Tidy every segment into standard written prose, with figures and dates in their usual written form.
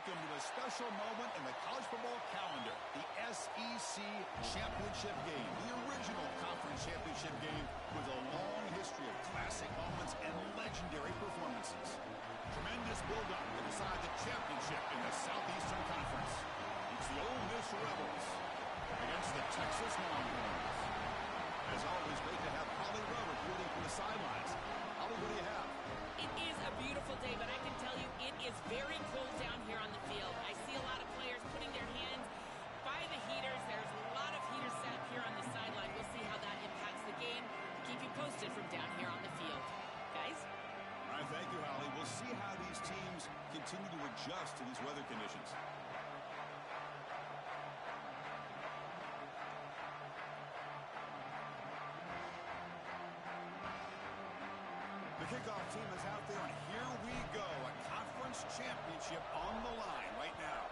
welcome to a special moment in the college football calendar, the SEC Championship Game, the original conference championship game with a long history of classic moments and legendary performances. Tremendous build-up to decide the championship in the Southeastern Conference. It's the Ole Miss Rebels against the Texas Longhorns. As always, great to have Holly Weber reporting from the sidelines. Holly, what do you have? It is a beautiful day, but I can tell you it is very cold down here on the field. I see a lot of players putting their hands by the heaters. There's a lot of heaters set up here on the sideline. We'll see how that impacts the game. Keep you posted from down here on the field. Guys? All right, thank you, Holly. We'll see how these teams continue to adjust to these weather conditions. The kickoff team is out there, and here we go. A conference championship on the line right now.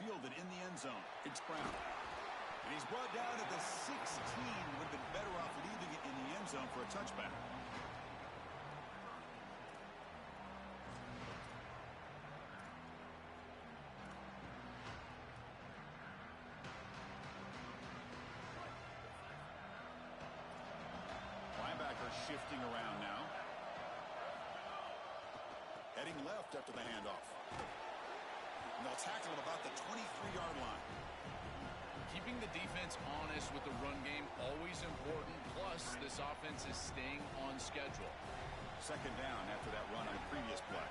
Fielded in the end zone. It's Brown. And he's brought down at the 16. Would have been better off leaving it in the end zone for a touchback. Linebacker shifting around now. Heading left after the handoff. And they'll tackle him about the 23-yard line. Keeping the defense honest with the run game, always important. Plus, this offense is staying on schedule. Second down after that run on the previous play.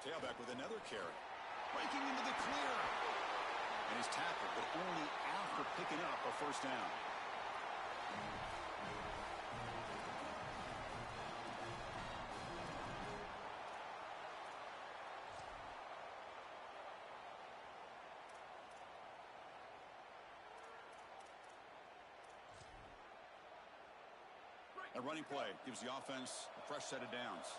Tailback with another carry. Breaking into the clear. And he's tackled, but only after picking up a first down. A running play gives the offense a fresh set of downs.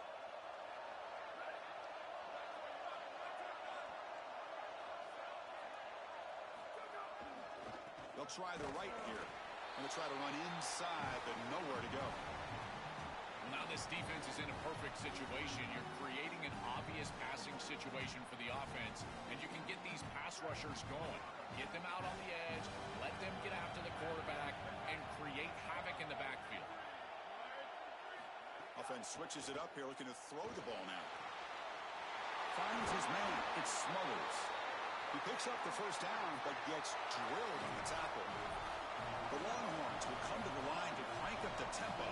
They'll try the right here. And they'll try to run inside, but nowhere to go. Well, now this defense is in a perfect situation. You're creating an obvious passing situation for the offense, and you can get these pass rushers going. Get them out on the edge, let them get after the quarterback, and create havoc in the backfield. Offense switches it up here, looking to throw the ball now. Finds his man. It's Smothers. He picks up the first down, but gets drilled on the tackle. The Longhorns will come to the line to crank up the tempo.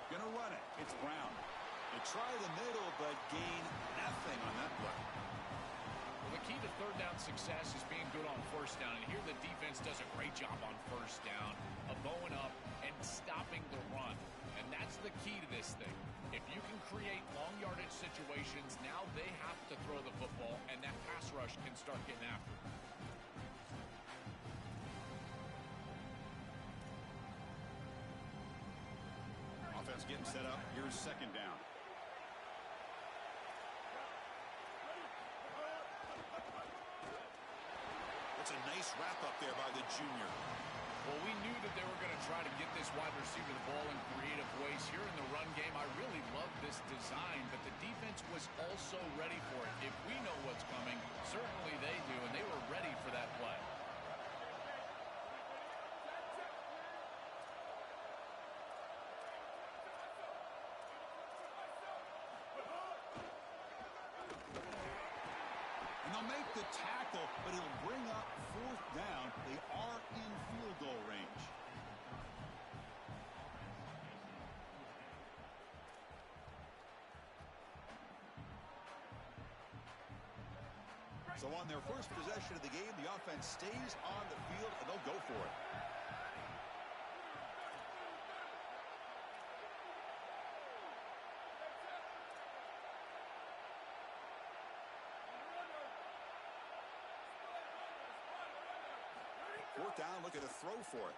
Gonna run it. It's Brown. They try the middle, but gain nothing on that play. Well, the key to third down success is being good on first down. And here the defense does a great job on first down of bowing up and stopping the run. And that's the key to this thing. If you can create long yardage situations, now they have to throw the football, and that pass rush can start getting after it. Offense getting set up. Here's second down. That's a nice wrap up there by the junior. Well, we knew that they were going to try to get this wide receiver the ball in creative ways. Here in the run game, I really love this design, but the defense was also ready for it. If we know what's coming, certainly they do, and they were ready for that play. They'll make the tackle, but it'll bring up fourth down. They are in field goal range. So on their first possession of the game, the offense stays on the field, and they'll go for it. Fourth down, looking to throw for it.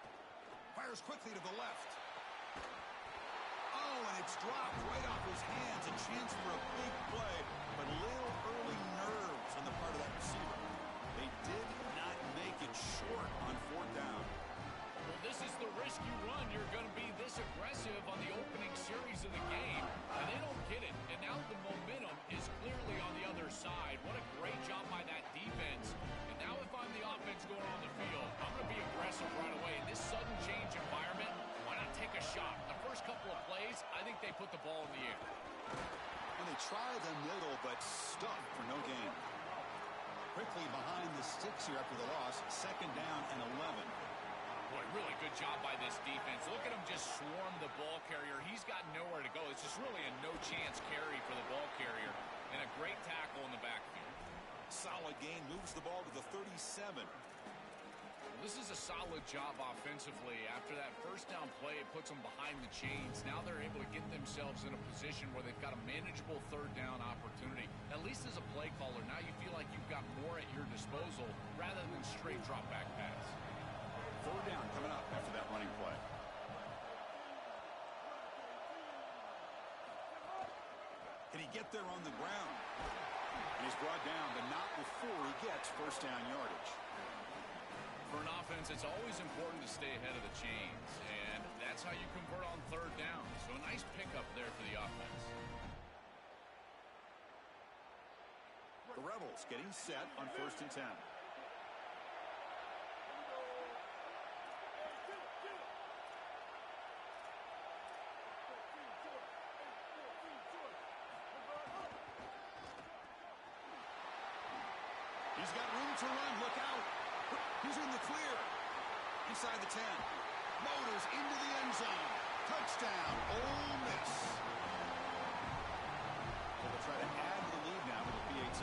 Fires quickly to the left. Oh, and it's dropped right off his hands. A chance for a big play, but little early nerves on the part of that receiver. They did not make it short on fourth down. the middle, but stuffed for no gain. Quickly behind the sticks here after the loss. Second down and 11. Boy, really good job by this defense. Look at him just swarm the ball carrier. He's got nowhere to go. It's just really a no-chance carry for the ball carrier. And a great tackle in the backfield. Solid gain, moves the ball to the 37. Well, this is a solid job offensively. After that first down play, it puts them behind the chains. Now they're able to get themselves in a position where they've got a manageable third down opportunity. At least as a play caller, now you feel like you've got more at your disposal rather than straight drop back pass. Third down coming up after that running play. Can he get there on the ground? And he's brought down, but not before he gets first down yardage. For an offense, it's always important to stay ahead of the chains, and that's how you convert on third down. So a nice pickup there for the offense. The Rebels getting set on first and 10. He's got room to run. Look out. He's in the clear. Inside the 10. Motors into the end zone. Touchdown, Ole Miss. So they'll try to add to the lead now with the PAT.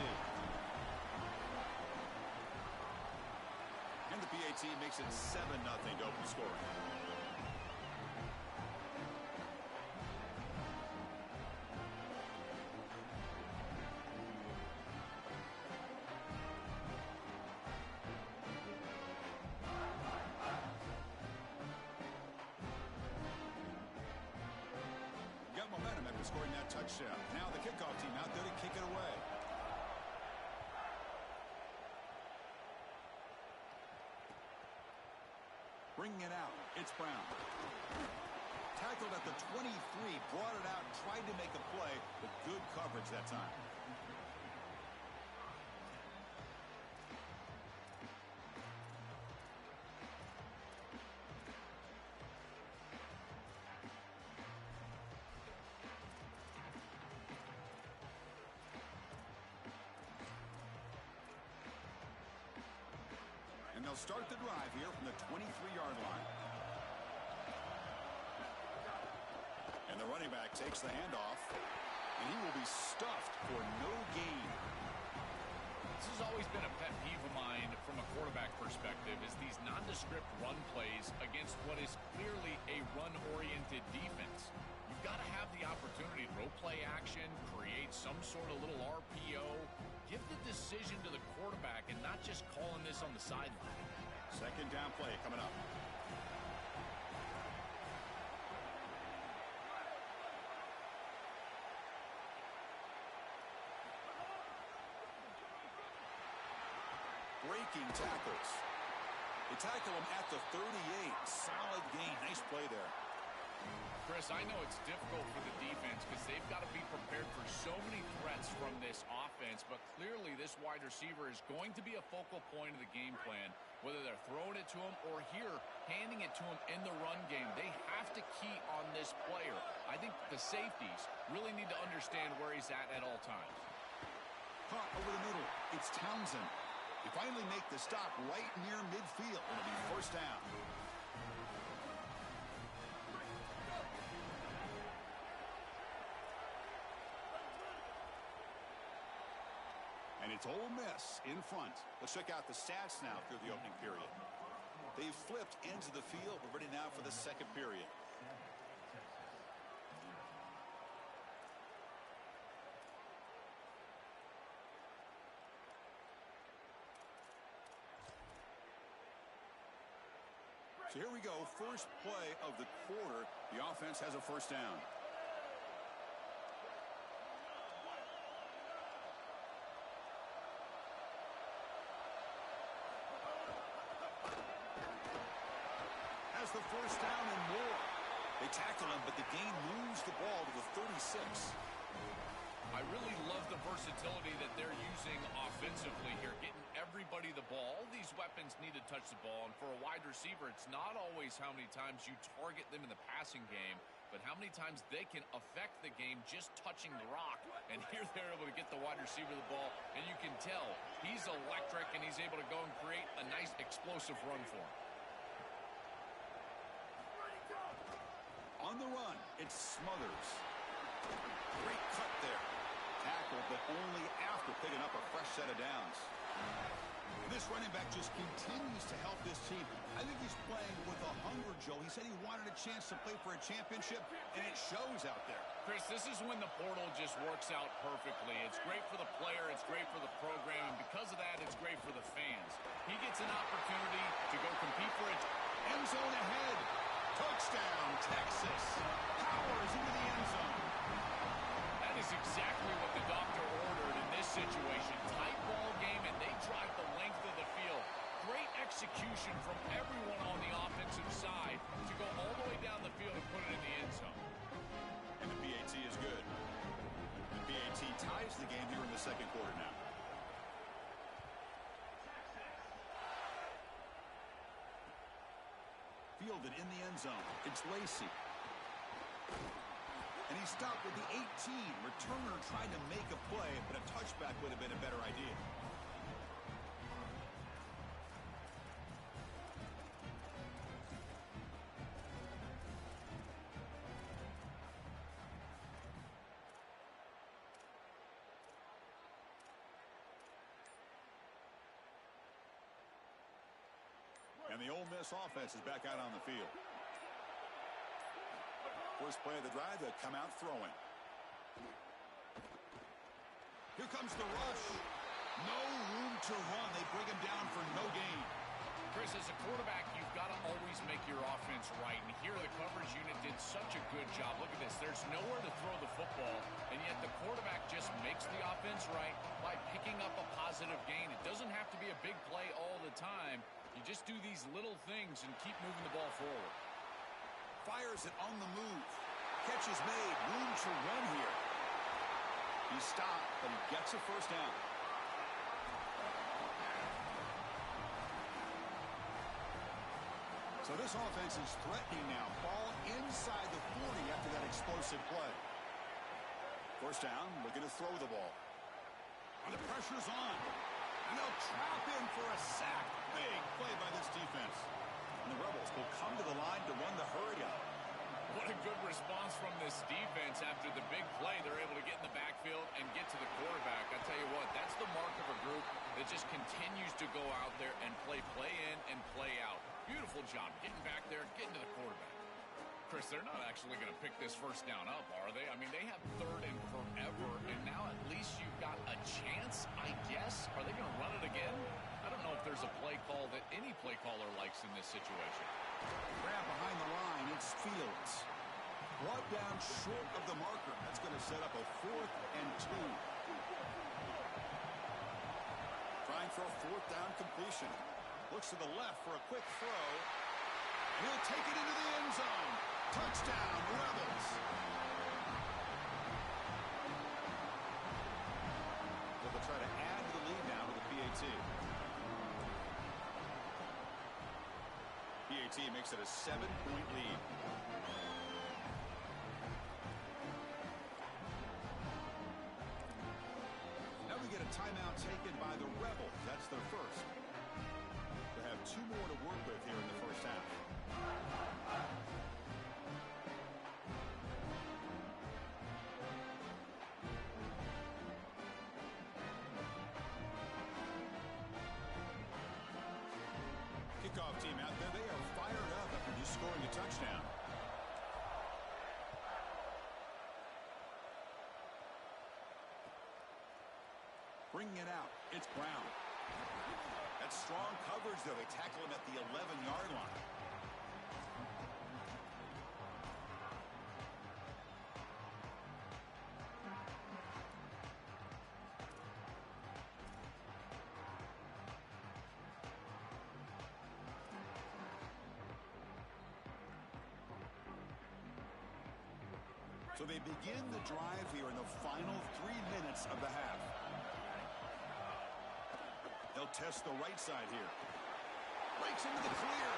And the PAT makes it 7-0 to open the scoring. Momentum after scoring that touchdown. Now the kickoff team out there to kick it away. Bringing it out, it's Brown. Tackled at the 23, brought it out, tried to make a play, but good coverage that time. And they'll start the drive here from the 23-yard line. And the running back takes the handoff, and he will be stuffed for no gain. This has always been a pet peeve of mine from a quarterback perspective, is these nondescript run plays against what is clearly a run-oriented defense. You've got to have the opportunity to throw play action, create some sort of little RPO, give the decision to the quarterback and not just calling this on the sideline. Second down play coming up. Breaking tackles. They tackle him at the 38. Solid gain. Nice play there. Chris, I know it's difficult for the defense because they've got to be prepared for so many threats from this offense, but clearly this wide receiver is going to be a focal point of the game plan, whether they're throwing it to him or here, handing it to him in the run game. They have to key on this player. I think the safeties really need to understand where he's at all times. Caught over the middle. It's Townsend. They finally make the stop right near midfield. It'll be first down. And it's Ole Miss in front. Let's check out the stats now through the opening period. They've flipped ends of the field. We're ready now for the second period. So here we go. First play of the quarter. The offense has a first down. The first down and more. They tackle him, but the gain moves the ball to the 36. I really love the versatility that they're using offensively here, getting everybody the ball. All these weapons need to touch the ball, and for a wide receiver, it's not always how many times you target them in the passing game. but how many times they can affect the game just touching the rock. And here they're able to get the wide receiver the ball, and you can tell he's electric, and he's able to go and create a nice explosive run for him. On the run, it's Smothers. Great cut there. Tackle, but only after picking up a fresh set of downs. This running back just continues to help this team. I think he's playing with a hunger, Joe. He said he wanted a chance to play for a championship, and it shows out there. Chris, this is when the portal just works out perfectly. It's great for the player, it's great for the program, and because of that, it's great for the fans. He gets an opportunity to go compete for it. End zone ahead. Touchdown, Texas. Powers into the end zone. That is exactly what the doctor ordered in this situation. Tight ball game, and they drive the length of the field. Great execution from everyone on the offensive side to go all the way down the field and put it in the end zone. And the PAT is good. The PAT ties the game here in the second quarter now. Fielded in the end zone. It's Lacey. And he stopped with the 18. Returner trying to make a play, but a touchback would have been a better idea. And the Ole Miss offense is back out on the field. First play of the drive, they'll come out throwing. Here comes the rush. No room to run. They bring him down for no gain. Chris, as a quarterback, you've got to always make your offense right. And here the coverage unit did such a good job. Look at this. There's nowhere to throw the football, and yet the quarterback just makes the offense right by picking up a positive gain. It doesn't have to be a big play all the time. You just do these little things and keep moving the ball forward. Fires it on the move. Catch is made. Room to run here. He stopped, but he gets a first down. So this offense is threatening now. Ball inside the 40 after that explosive play. First down, looking to throw the ball. And the pressure's on. And they'll trap in for a sack. Big play by this defense. And the Rebels will come to the line to run the hurry up. What a good response from this defense after the big play. They're able to get in the backfield and get to the quarterback. I tell you what, that's the mark of a group that just continues to go out there and play in and play out. Beautiful job getting back there, getting to the quarterback. Chris, they're not actually going to pick this first down up, are they? I mean, they have third and forever, and now at least you've got a chance, I guess. Are they going to run it again? I don't know if there's a play call that any play caller likes in this situation. Grab behind the line, it's Fields. Brought down short of the marker. That's going to set up a 4th and 2. Trying for a 4th down completion. Looks to the left for a quick throw. He'll take it into the end zone. Touchdown, Rebels. So they'll try to add to the lead now with the PAT. PAT makes it a 7-point lead. Now we get a timeout taken by the Rebels. That's their first. They have 2 more to work with here in the first half. Kickoff team out there. They are fired up after just scoring a touchdown. Bringing it out. It's Brown. That's strong coverage, though. They tackle him at the 11-yard line. So they begin the drive here in the final 3 minutes of the half. They'll test the right side here. Breaks into the clear.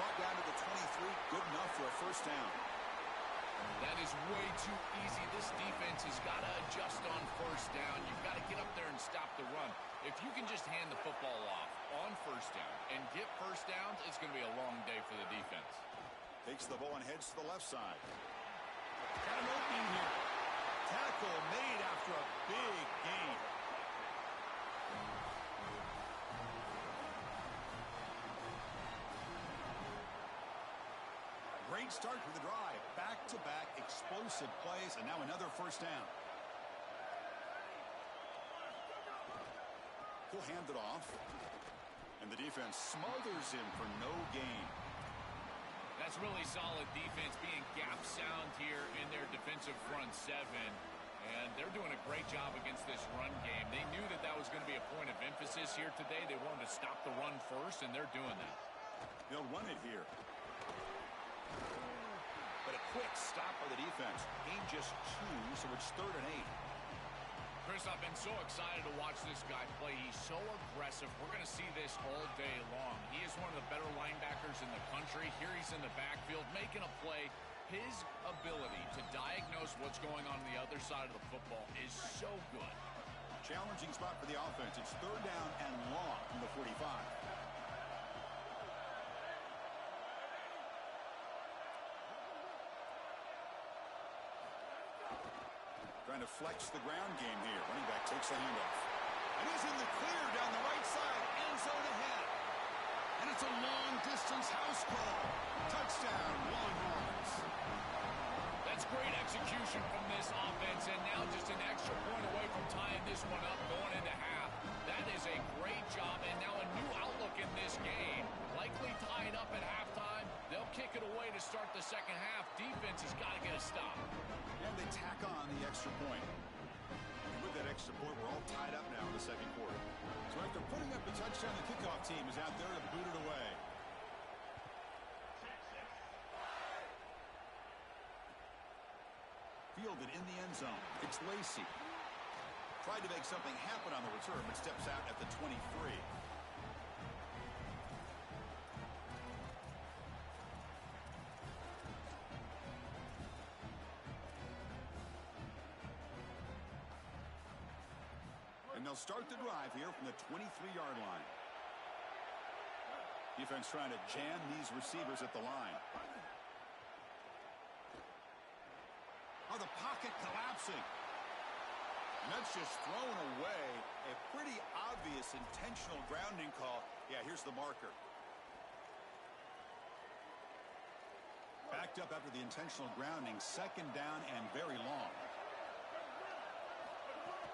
Brought down to the 23. Good enough for a first down. That is way too easy. This defense has got to adjust on first down. You've got to get up there and stop the run. If you can just hand the football off on first down and get first downs, it's going to be a long day for the defense. Takes the ball and heads to the left side. Got an opening here. Tackle made after a big gain. Great start for the drive. Back-to-back explosive plays, and now another first down. He'll hand it off. And the defense smothers him for no gain. That's really solid defense, being gap sound here in their defensive front seven. And they're doing a great job against this run game. They knew that that was going to be a point of emphasis here today. They wanted to stop the run first, and they're doing that. They'll run it here. But a quick stop by the defense. Gain just 2, so it's 3rd and 8. Chris, I've been so excited to watch this guy play. He's so aggressive. We're going to see this all day long. He is one of the better linebackers in the country. Here he's in the backfield making a play. His ability to diagnose what's going on the other side of the football is so good. Challenging spot for the offense. It's 3rd down and long from the 45. Trying to flex the ground game here. Running back takes the handoff. And he's in the clear down the right side. End zone ahead. And it's a long-distance house call. Touchdown, Longhorns. That's great execution from this offense. And now just an extra point away from tying this one up going into half. That is a great job. And now a new outlook in this game. Likely tied up at halftime. They'll kick it away to start the second half. Defense has got to get a stop. And they tack on the extra point. And with that extra point, we're all tied up now in the second quarter. So after putting up a touchdown, the kickoff team is out there to boot it away. Fielded in the end zone. It's Lacey. Tried to make something happen on the return, but steps out at the 23. And they'll start the drive here from the 23-yard line. Defense trying to jam these receivers at the line. Oh, the pocket collapsing. And that's just thrown away. A pretty obvious intentional grounding call. Yeah, here's the marker. Backed up after the intentional grounding. 2nd down and very long.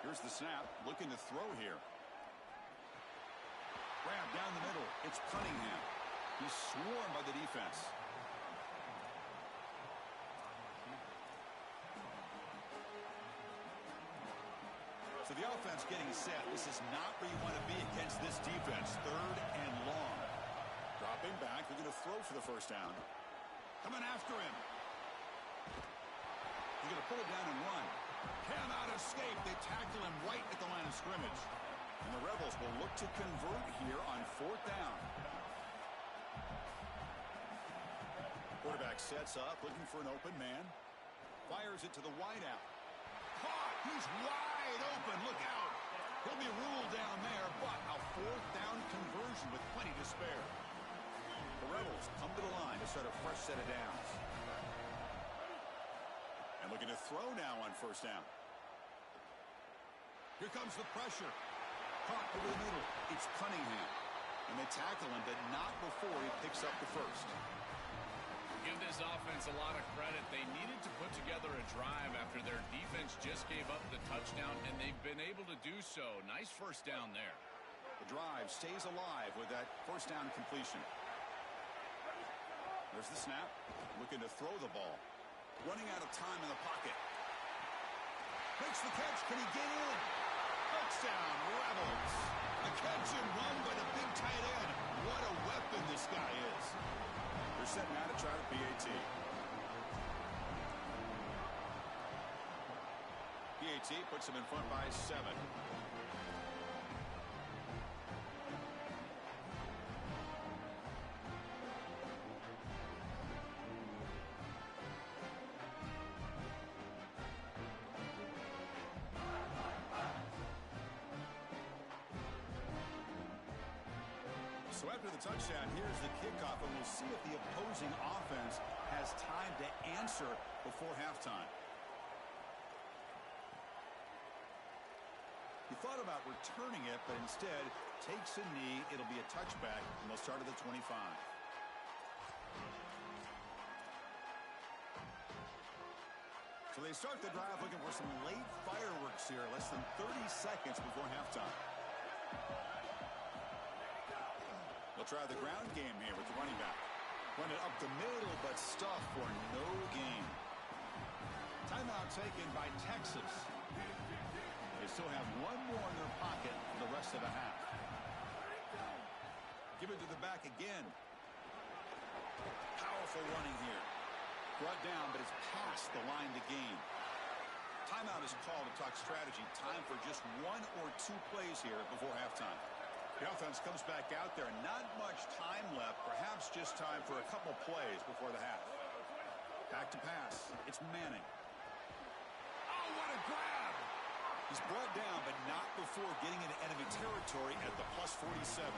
Here's the snap, looking to throw here. Grab down the middle. It's Cunningham. He's swarmed by the defense. So the offense getting set. This is not where you want to be against this defense. 3rd and long. Dropping back. They're going to throw for the first down. Coming after him. He's going to pull it down and run. Cannot escape. They tackle him right at the line of scrimmage. And the Rebels will look to convert here on 4th down. Quarterback sets up, looking for an open man. Fires it to the wideout. Caught! He's wide open. Look out! He'll be ruled down there, but a 4th down conversion with plenty to spare. The Rebels come to the line to start a fresh set of downs. And looking to throw now on 1st down. Here comes the pressure. Caught over the middle. It's Cunningham. And they tackle him, but not before he picks up the first. Give this offense a lot of credit. They needed to put together a drive after their defense just gave up the touchdown, and they've been able to do so. Nice first down there. The drive stays alive with that first down completion. There's the snap. Looking to throw the ball. Running out of time in the pocket. Makes the catch. Can he get in? Touchdown, Rebels. A catch and run by the big tight end. What a weapon this guy is. They're set now to try to PAT. PAT puts him in front by 7. So after the touchdown, here's the kickoff, and we'll see if the opposing offense has time to answer before halftime. He thought about returning it, but instead takes a knee. It'll be a touchback, and they'll start at the 25. So they start the drive looking for some late fireworks here, less than 30 seconds before halftime. They'll try the ground game here with the running back. Run it up the middle, but stuffed for no gain. Timeout taken by Texas. They still have one more in their pocket for the rest of the half. Give it to the back again. Powerful running here. Brought down, but it's past the line to gain. Timeout is called to talk strategy. Time for just one or two plays here before halftime. The offense comes back out there. Not much time left. Perhaps just time for a couple plays before the half. Back to pass. It's Manning. Oh, what a grab! He's brought down, but not before getting into enemy territory at the plus 47.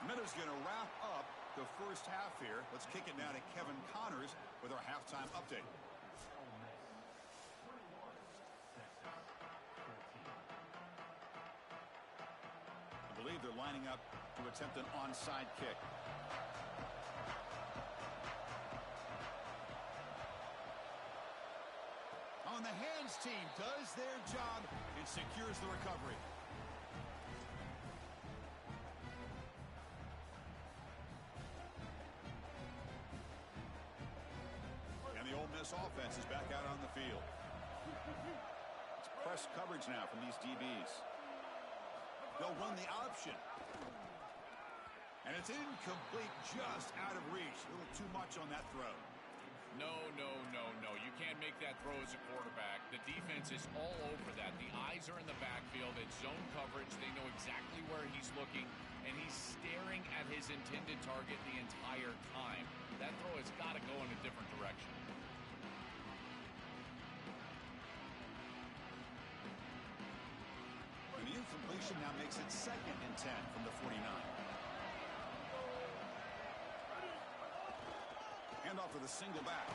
Miller's going to wrap up the first half here. Let's kick it now to Kevin Connors with our halftime update. I believe they're lining up to attempt an onside kick. On the hands team does their job and secures the recovery. And the Ole Miss offense is back out on the field. It's press coverage now from these DBs. They'll run the option. And it's incomplete, just out of reach. A little too much on that throw. No. You can't make that throw as a quarterback. The defense is all over that. The eyes are in the backfield. It's zone coverage. They know exactly where he's looking, and he's staring at his intended target the entire time. That throw has got to go in a different direction. And the incompletion now makes it 2nd and 10 from the 49. Handoff to the single back.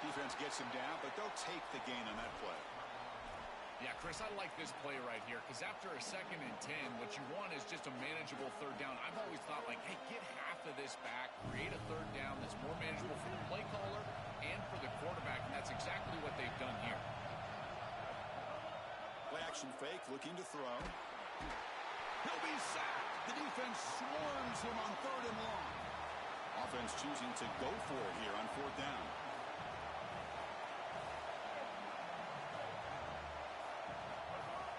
Defense gets him down, but they'll take the gain on that play. Yeah, Chris, I like this play right here because after a 2nd and 10, what you want is just a manageable 3rd down. I've always thought, like, hey, get half of this back, create a 3rd down that's more manageable for the play caller and for the quarterback, and that's exactly what they've done here. Play action fake, looking to throw. He'll be sacked. The defense swarms him on 3rd and long. Offense choosing to go for it here on 4th down.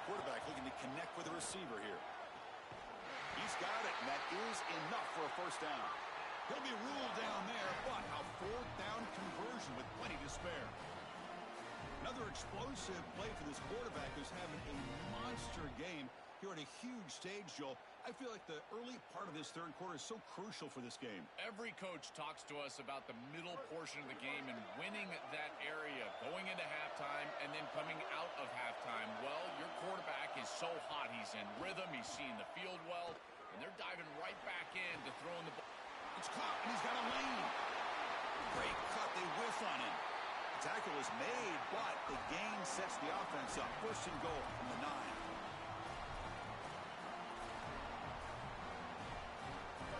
Quarterback looking to connect with the receiver here. He's got it, and that is enough for a 1st down. He'll be ruled down there, but a 4th down conversion with plenty to spare. Another explosive play for this quarterback who's having a monster game here on a huge stage, Joel. I feel like the early part of this 3rd quarter is so crucial for this game. Every coach talks to us about the middle portion of the game and winning that area, going into halftime and then coming out of halftime. Well, your quarterback is so hot. He's in rhythm. He's seeing the field well, and they're diving right back in to throwing the ball. It's caught, and he's got a lane. Great cut. They whiff on him. The tackle is made, but the gain sets the offense up. 1st and goal from the 9.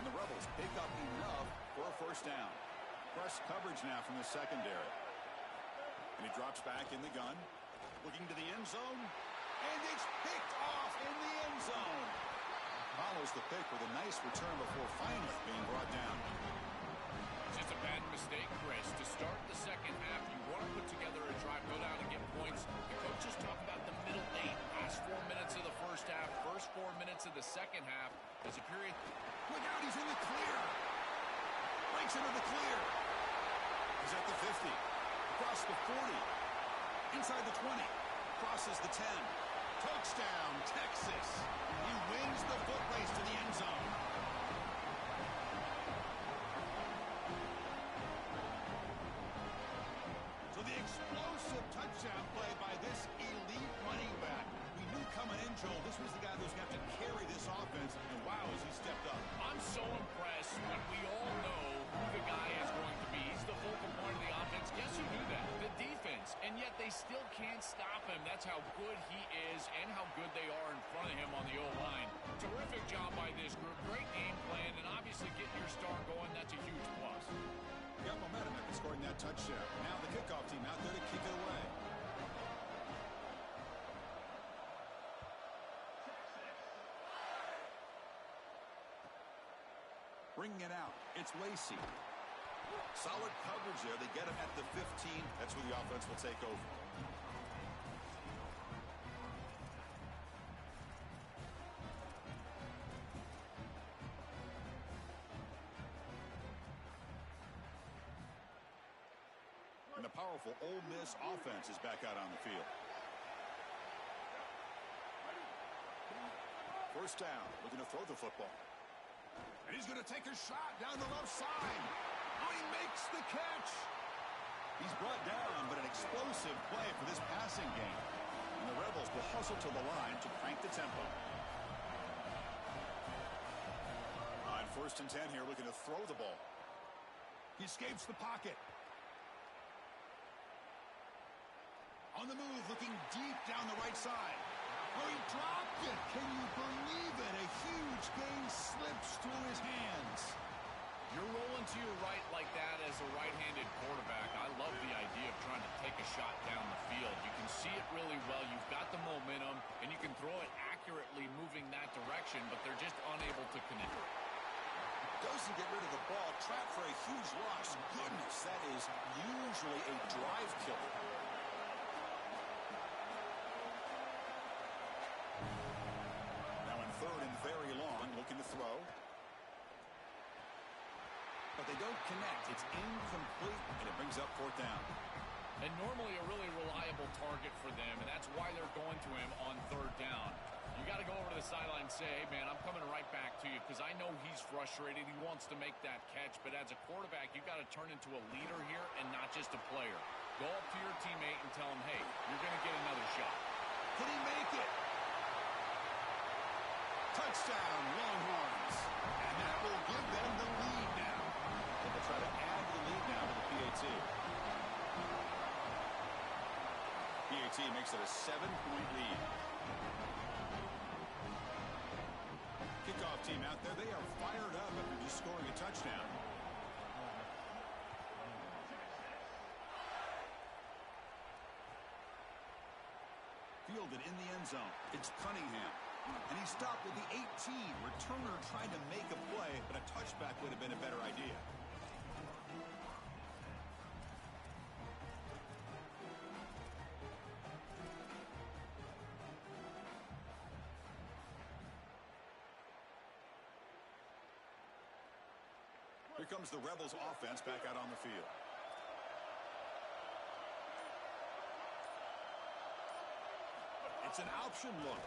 And the Rebels pick up enough for a 1st down. Press coverage now from the secondary. And he drops back in the gun. Looking to the end zone. And it's picked off in the end zone. Follows the pick with a nice return before finally being brought down. Just a bad mistake, Chris. To start the 2nd half, you want to put together a drive, go down and get points. The coaches talk about the middle 8. Last 4 minutes of the 1st half, first 4 minutes of the 2nd half. There's a period. Look out, he's in the clear. Breaks into the clear. He's at the 50. Across the 40. Inside the 20. Crosses the 10. Touchdown, Texas. He wins the foot race to the end zone. So the explosive touchdown play by this elite running back stop him. That's how good he is and how good they are in front of him on the O-line. Terrific job by this group. Great game plan, and obviously getting your star going, that's a huge plus. Got momentum after scoring that touchdown. Now the kickoff team out there to kick it away. Bringing it out. It's Lacey. Solid coverage there. They get him at the 15. That's where the offense will take over. And the powerful Ole Miss offense is back out on the field. First down, looking to throw the football. And he's going to take a shot down the left side. Oh, he makes the catch. He's brought down, but an explosive play for this passing game. And the Rebels will hustle to the line to crank the tempo. On 1st and 10 here, looking to throw the ball. He escapes the pocket. On the move, looking deep down the right side. Oh, he dropped it. Can you believe it? A huge gain slips through his hands. You're rolling to your right like that as a right-handed quarterback. I love the idea of trying to take a shot down the field. You can see it really well. You've got the momentum, and you can throw it accurately moving that direction, but they're just unable to connect. Doesn't get rid of the ball. Trapped for a huge loss. Goodness, that is usually a drive killer. Now in 3rd and very long, looking to throw. But they don't connect. It's incomplete, and it brings up 4th down. And normally a really reliable target for them, and that's why they're going to him on 3rd down. You got to go over to the sideline and say, hey, man, I'm coming right back to you because I know he's frustrated. He wants to make that catch, but as a quarterback, you got to turn into a leader here and not just a player. Go up to your teammate and tell him, hey, you're going to get another shot. Can he make it? Touchdown, Longhorns. And that will give them the lead now. They will try to add the lead now to the PAT. PAT makes it a 7-point lead. Kickoff team out there, they are fired up after just scoring a touchdown. Fielded in the end zone. It's Cunningham. And he stopped with the 18. Returner tried to make a play, but a touchback would have been a better idea. Here comes the Rebels offense back out on the field. It's an option look.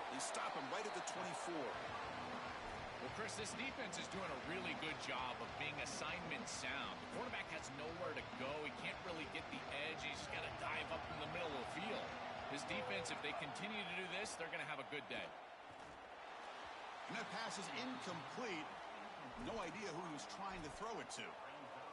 They stop him right at the 24. Well, Chris, this defense is doing a really good job of being assignment sound. The quarterback has nowhere to go. He can't really get the edge. He's got to dive up in the middle of the field. His defense, if they continue to do this, they're going to have a good day. And that pass is incomplete. No idea who he was trying to throw it to.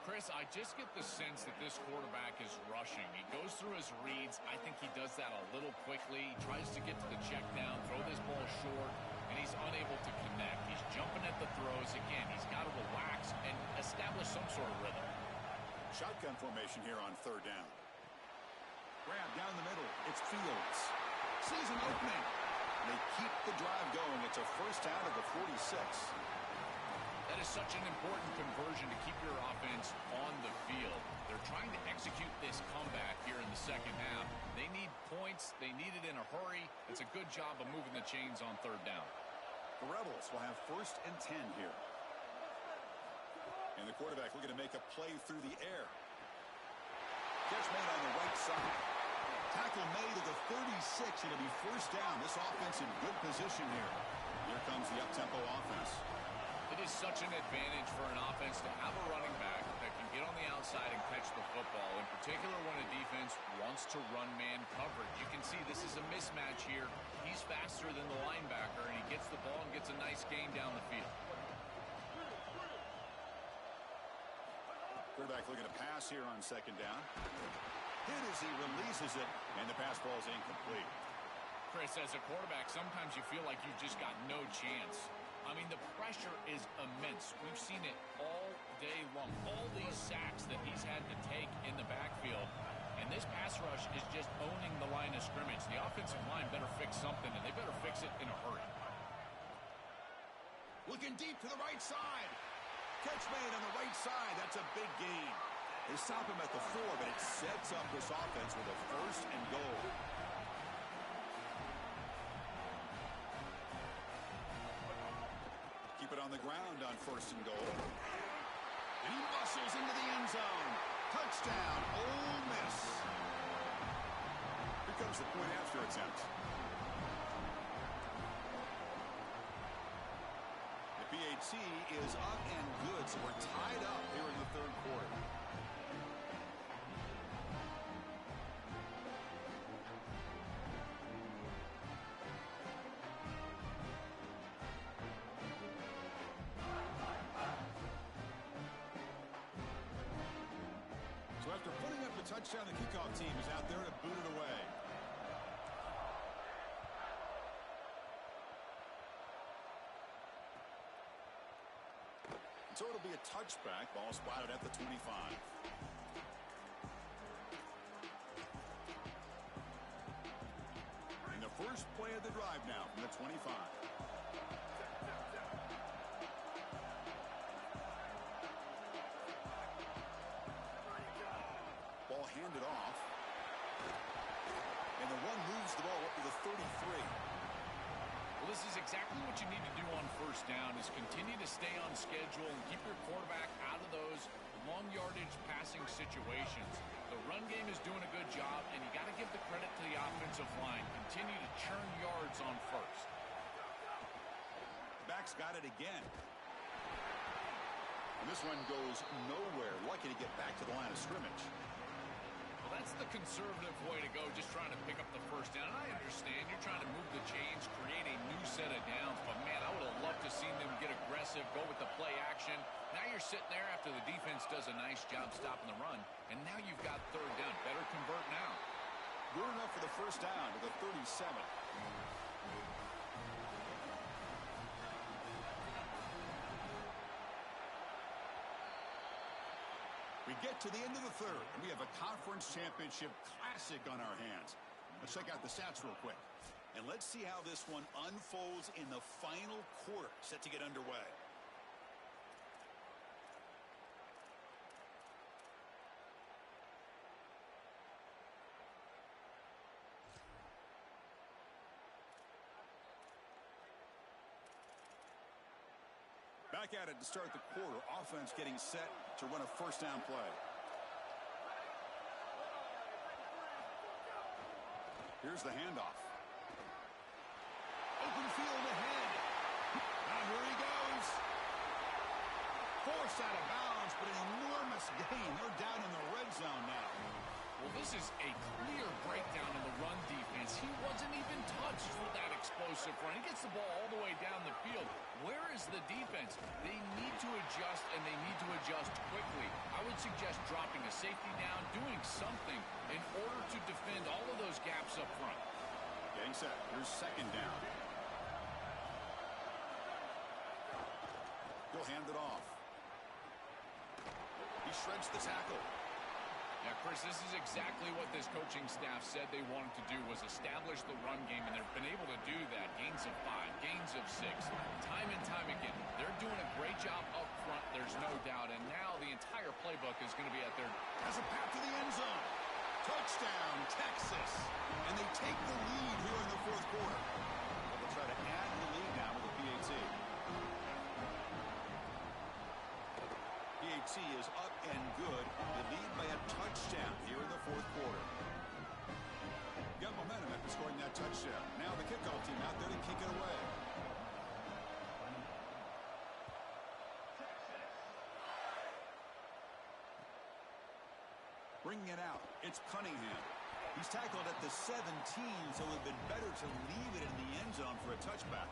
Chris, I just get the sense that this quarterback is rushing. He goes through his reads. I think he does that a little quickly. He tries to get to the check down, throw this ball short, and he's unable to connect. He's jumping at the throws. Again, he's got to relax and establish some sort of rhythm. Shotgun formation here on 3rd down. Grab down the middle. It's Fields. Sees an opening. They keep the drive going. It's a first down of the 46. That is such an important conversion to keep your offense on the field. They're trying to execute this comeback here in the 2nd half. They need points. They need it in a hurry. It's a good job of moving the chains on 3rd down. The Rebels will have 1st and 10 here. And the quarterback looking to make a play through the air. Catch made on the right side. Tackle made at the 36. It'll be 1st down. This offense in good position here. Here comes the up-tempo offense. It is such an advantage for an offense to have a running back that can get on the outside and catch the football, in particular when a defense wants to run man coverage. You can see this is a mismatch here. He's faster than the linebacker, and he gets the ball and gets a nice gain down the field. Quarterback looking to pass here on 2nd down. hit as he releases it, and the pass ball is incomplete. Chris, as a quarterback, sometimes you feel like you've just got no chance. I mean, the pressure is immense. We've seen it all day long. All these sacks that he's had to take in the backfield. And this pass rush is just owning the line of scrimmage. The offensive line better fix something, and they better fix it in a hurry. Looking deep to the right side. Catch made on the right side. That's a big gain. They stop him at the 4, but it sets up this offense with a 1st and goal. Keep it on the ground on 1st and goal. And he muscles into the end zone. Touchdown, Ole Miss. Here comes the point after attempt. The PAT is up and good, so we're tied up here in the 3rd quarter. So after putting up the touchdown, the kickoff team is out there to boot it away. So it'll be a touchback. Ball spotted at the 25. And the first play of the drive now from the 25. Ball handed off. And the run moves the ball up to the 33. Well, this is exactly what you need to do on 1st down is continue to stay on schedule and keep your quarterback out of those long yardage passing situations. The run game is doing a good job, and you got to give the credit to the offensive line. Continue to churn yards on 1st. Back's got it again. And this one goes nowhere. Lucky to get back to the line of scrimmage. Well, that's the conservative way to go, just trying to pick up the 1st down. And I understand you're trying to move the chains, create a new set of downs, but man, I would have loved to seen them get aggressive, go with the play action. Now you're sitting there after the defense does a nice job stopping the run, and now you've got 3rd down. Better convert now. Good enough for the 1st down to the 37. We get to the end of the 3rd, and we have a conference championship classic on our hands. Let's check out the stats real quick. And let's see how this one unfolds in the final quarter, set to get underway. Back at it to start the quarter. Offense getting set to run a 1st down play. Here's the handoff. Open field ahead. Now here he goes. Forced out of bounds, but an enormous gain. They're down in the red zone now. Well, this is a clear breakdown in the run defense. He wasn't even touched with that explosive run. He gets the ball all the way down the field. Where is the defense? They need to adjust, and they need to adjust quickly. I would suggest dropping a safety down, doing something in order to defend all of those gaps up front. Getting set. Here's 2nd down. He'll hand it off. He shreds the tackle. Now, Chris, this is exactly what this coaching staff said they wanted to do, was establish the run game, and they've been able to do that. Gains of 5, gains of 6, time and time again. They're doing a great job up front, there's no doubt, and now the entire playbook is going to be out there. Has a path to the end zone. Touchdown, Texas. And they take the lead here in the 4th quarter. They'll try to add the lead now with the PAT. PAT is up and good. They lead by a touchdown here in the 4th quarter. Got momentum after scoring that touchdown. Now the kickoff team out there to kick it away. Bringing it out, it's Cunningham. He's tackled at the 17, so it would have been better to leave it in the end zone for a touchback.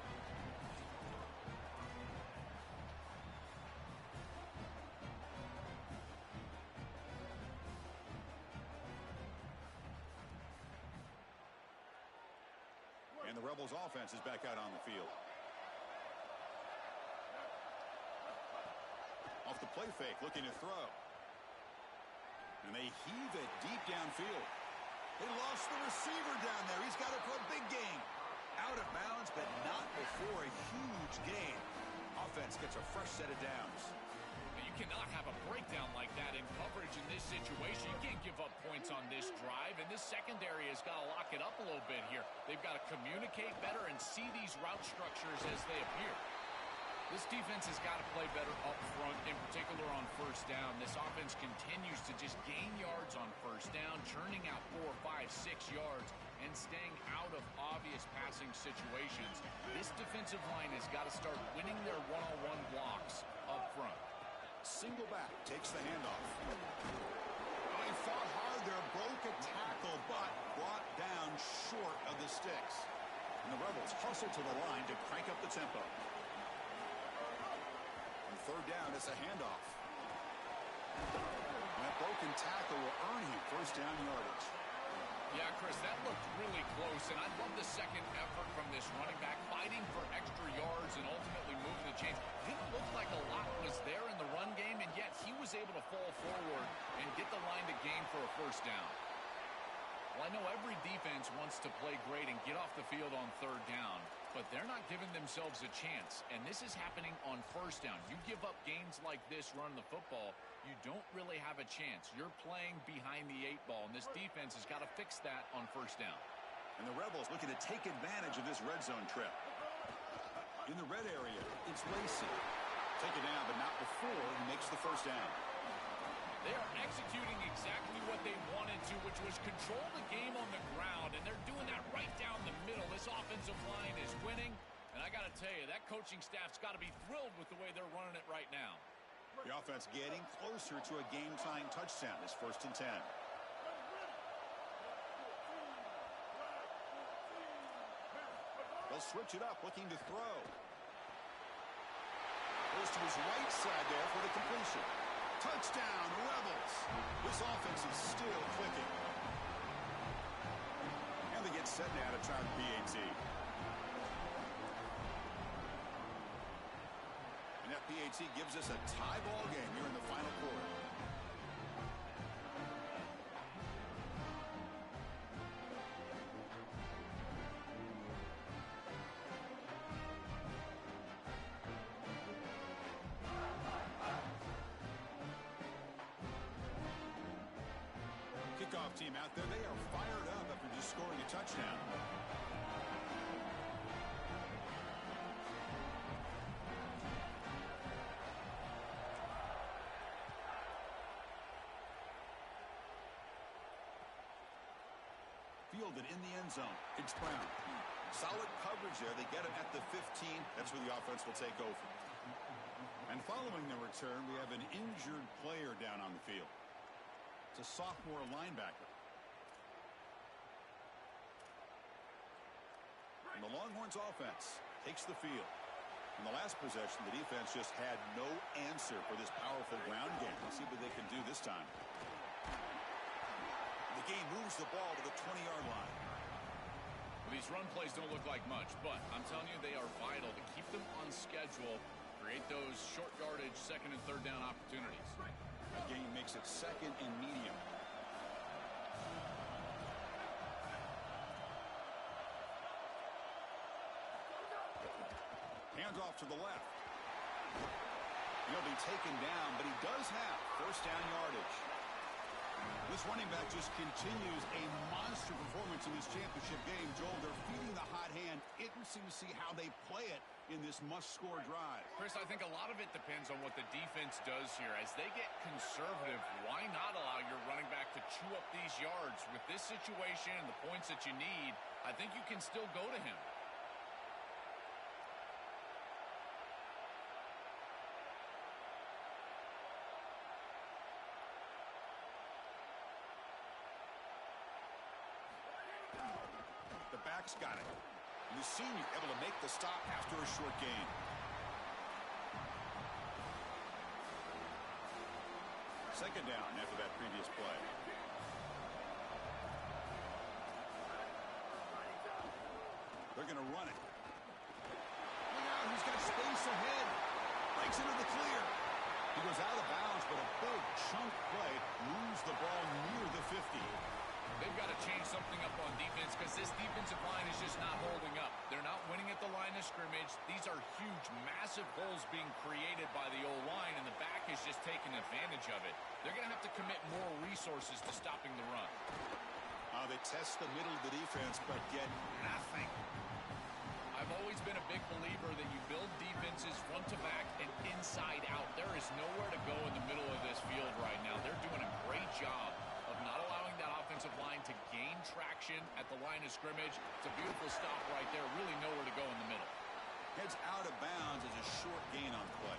And the Rebels offense is back out on the field. Off the play fake, looking to throw. And they heave it deep downfield. They lost the receiver down there. He's got it for a big gain. Out of bounds, but not before a huge gain. Offense gets a fresh set of downs. You cannot have a breakdown like that in coverage in this situation. You can't give up points on this drive, and this secondary has got to lock it up a little bit here. They've got to communicate better and see these route structures as they appear. This defense has got to play better up front, in particular on first down. This offense continues to just gain yards on first down, churning out 4, 5, 6 yards, and staying out of obvious passing situations. This defensive line has got to start winning their one-on-one blocks up front. Single back takes the handoff. Oh, he fought hard there, broke a tackle, but brought down short of the sticks. And the Rebels hustle to the line to crank up the tempo. Third down, it's a handoff. And that broken tackle will earn him first down yardage. Yeah, Chris, that looked really close, and I love the second effort from this running back, fighting for extra yards and ultimately moving the chains. Didn't look like a lot was there in the run game, and yet he was able to fall forward and get the line to gain for a first down. Well, I know every defense wants to play great and get off the field on third down, but they're not giving themselves a chance, and this is happening on first down. You give up gains like this running the football, you don't really have a chance. You're playing behind the 8 ball, and this defense has got to fix that on first down. And the Rebels looking to take advantage of this red zone trip. In the red area, it's Lacey. Take it down, but not before he makes the first down. They are executing exactly what they wanted to, which was control the game on the ground, and they're doing that right down the middle. This offensive line is winning, and I got to tell you, that coaching staff's got to be thrilled with the way they're running it right now. The offense getting closer to a game-tying touchdown. It's 1st and 10. They'll switch it up, looking to throw. Goes to his right side there for the completion. Touchdown, Rebels. This offense is still clicking. And they get set now to try the PAT. And that PAT gives us a tie ball game here in the final quarter. Kickoff team out there, they are fired up after just scoring a touchdown. Fielded in the end zone. It's Brown. Solid coverage there. They get him at the 15. That's where the offense will take over. And following the return, we have an injured player down on the field. It's a sophomore linebacker. And the Longhorns offense takes the field. In the last possession, the defense just had no answer for this powerful ground game. Let's see what they can do this time. The game moves the ball to the 20-yard line. Well, these run plays don't look like much, but I'm telling you, they are vital to keep them on schedule, create those short yardage second and third down opportunities. That game makes it 2nd and medium. Hands off to the left. He'll be taken down, but he does have first down yardage. This running back just continues a monster performance in this championship game. Joel, they're feeding the hot hand. Interesting to see how they play it in this must-score drive. Chris, I think a lot of it depends on what the defense does here. As they get conservative, why not allow your running back to chew up these yards? With this situation and the points that you need, I think you can still go to him. The back's got it. And the senior able to make the stop after a short gain. Second down after that previous play. They're they're going to run it. Look out, he's got space ahead. Breaks into the clear. He goes out of bounds, but a big chunk play moves the ball near the 50. They've got to change something up on defense because this defensive line is just not holding up. They're not winning at the line of scrimmage. These are huge, massive holes being created by the O-line, and the back is just taking advantage of it. They're going to have to commit more resources to stopping the run. They test the middle of the defense, but get nothing. I've always been a big believer that you build defenses front to back and inside out. There is nowhere to go in the middle of this field right now. They're doing a great job of not allowing that offensive line to gain traction at the line of scrimmage. It's a beautiful stop right there. Really nowhere to go in the middle. Heads out of bounds as a short gain on play.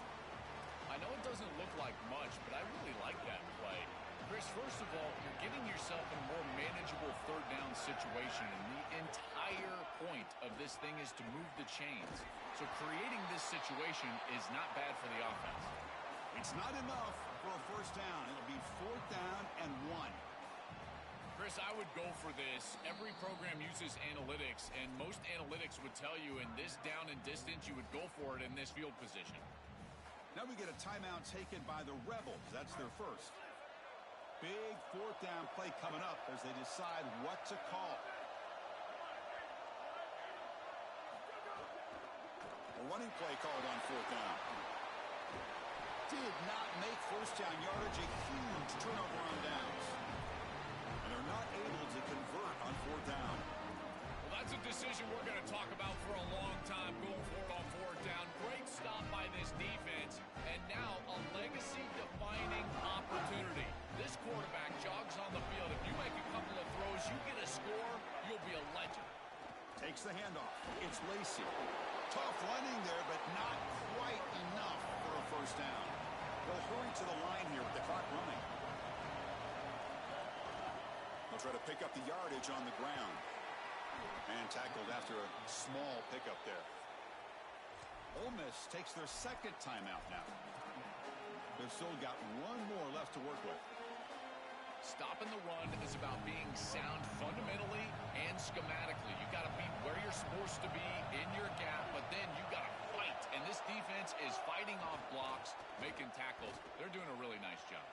I know it doesn't look like much, but I really like that play. Chris, first of all, you're getting yourself in a more manageable third down situation, and the entire point of this thing is to move the chains. So creating this situation is not bad for the offense. It's not enough for a first down. It'll be 4th down and 1. Chris, I would go for this. Every program uses analytics, and most analytics would tell you in this down and distance, you would go for it in this field position. Now we get a timeout taken by the Rebels. That's their first. Big 4th down play coming up as they decide what to call. A running play called on 4th down. Did not make first down yardage. A huge turnover on downs. And they're not able to convert on 4th down. Well, that's a decision we're going to talk about for a long time going forward on 4th down. Great stop by this defense. And now a legacy-defining opportunity. This quarterback jogs on the field. If you make a couple of throws, you get a score, you'll be a legend. Takes the handoff. It's Lacey. Tough running there, but not quite enough for a first down. They'll hurry to the line here with the clock running. They'll try to pick up the yardage on the ground. And tackled after a small pickup there. Ole Miss takes their second timeout now. They've still got one more left to work with. Stopping the run is about being sound fundamentally and schematically. You got to be where you're supposed to be in your gap, but then you got to fight. And this defense is fighting off blocks, making tackles. They're doing a really nice job.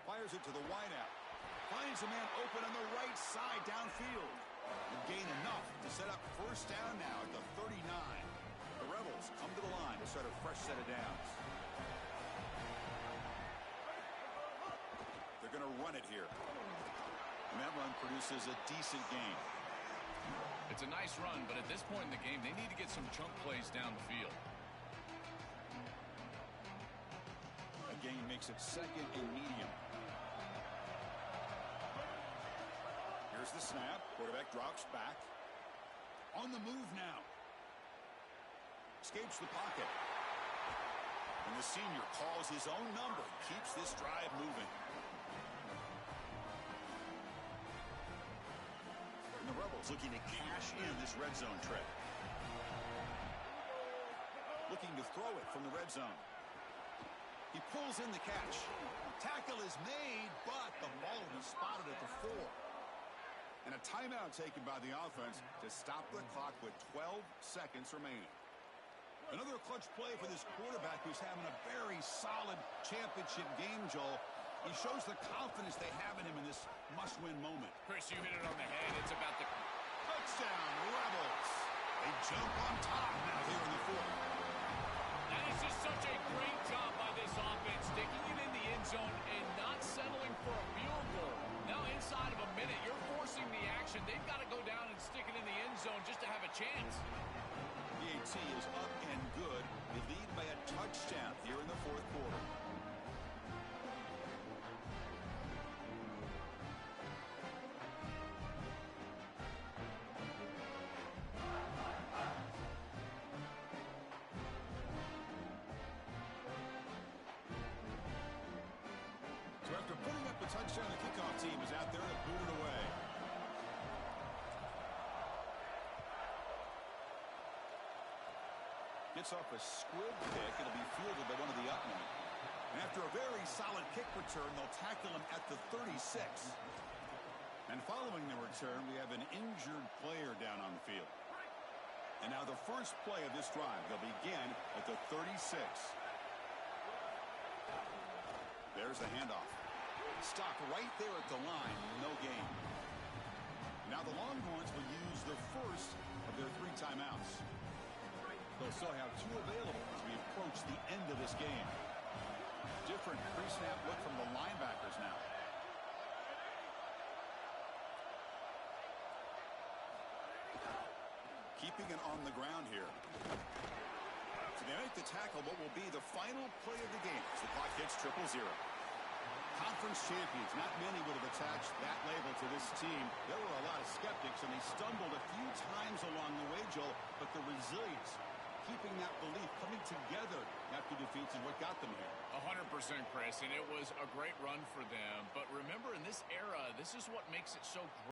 Fires it to the wideout. Finds a man open on the right side downfield. And gain enough to set up first down now at the 39. The Rebels come to the line to start a fresh set of downs. They're going to run it here. And that run produces a decent gain. It's a nice run, but at this point in the game, they need to get some chunk plays down the field. A gain makes it 2nd and medium. Here's the snap. Quarterback drops back. On the move now. Escapes the pocket. And the senior calls his own number. Keeps this drive moving. And the Rebels looking to cash in this red zone trip. Looking to throw it from the red zone. He pulls in the catch. Tackle is made, but the ball is spotted at the 4. And a timeout taken by the offense to stop the clock with 12 seconds remaining. Another clutch play for this quarterback who's having a very solid championship game, Joel. He shows the confidence they have in him in this must-win moment. Chris, you hit it on the head. It's about the touchdown, Rebels. They jump on top now here in the 4th. That is just such a great job by this offense, sticking it in the end zone and not settling for a field goal. Now inside of a minute, you're forcing the action. They've got to go down and stick it in the end zone just to have a chance. The AT is up and good. They lead by a touchdown here in the 4th quarter. So after putting up a touchdown, the kickoff team is out there to boot it away. Gets off a squib kick. It'll be fielded by one of the up-men. And after a very solid kick return, they'll tackle him at the 36. And Following the return, we have an injured player down on the field. And now the first play of this drive. They'll begin at the 36. There's the handoff. Stop right there at the line. No gain. Now the Longhorns will use the first of their 3 timeouts. They'll still have 2 available as we approach the end of this game. Different pre-snap look from the linebackers now. Keeping it on the ground here. So they make the tackle, what will be the final play of the game as the clock hits 0-0. Conference champions. Not many would have attached that label to this team. There were a lot of skeptics, and they stumbled a few times along the way, Joel, but the resilience, keeping that belief, coming together after defeats is what got them here. 100%, Chris, and it was a great run for them. But remember, in this era, this is what makes it so great.